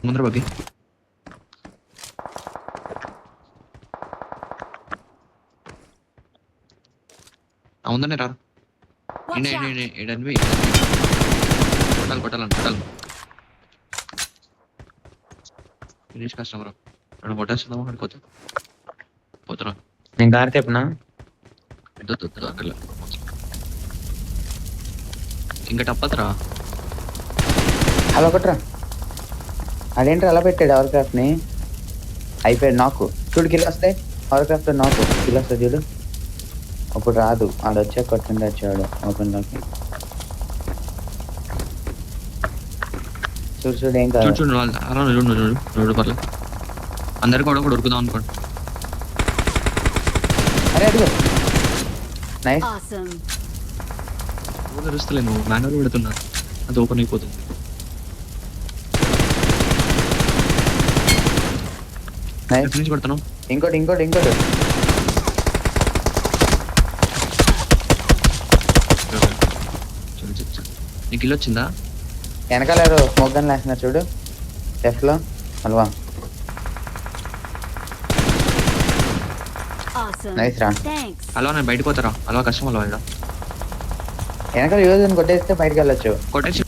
ముందర బగ్గి ఉందనే రా Watch out! ఏడనివి కొట్టాలి ఫినిష్ కస్టమర్ రెండు కొట్టేస్తున్నాము అక్కడికి పోతున్నా నేను కార్ తెప్పనా అక్కడ ఇంకా తప్పదురా అలా ఒకట్రా అదేంటి అలా పెట్టాడు అవర్ క్రాఫ్ట్ ని అయిపోయాడు నాకు చూడు కిల్ వస్తాయి అవర్ క్రాఫ్ట్ నాకు కిల్ వస్తుంది చూడు అప్పుడు రాదు ఆడ వచ్చా కొట్టండి వచ్చాడు ఓపెన్ లోకి చూడు చూడు ఏం కాదు చూడు వాళ్ళు అలా చూడు పర్లేదు అందరికి కూడా ఉరుకుదాం అనుకోండి అరే అదిగో నైస్ Awesome. తెరుస్తలేను మాన్యువల్ పెడుతున్నా అది ఓపెన్ అయిపోతుంది నైస్ ఎక్కడి నుంచి కొడుతున్నాం ఇంకోటి నీకు ఇల్లు వచ్చిందా వెనకాల స్మోక్ గన్ వేస్తున్నారు చూడు లెఫ్ట్ లో అల్వా Awesome. నైస్ రా Thanks. అలా నేను బయటకు పోతారా అలా కష్టం అలా ఇక్కడ వెనకాల యూజ్ కొట్టేస్తే బయటకు వెళ్ళొచ్చు కొట్టేసి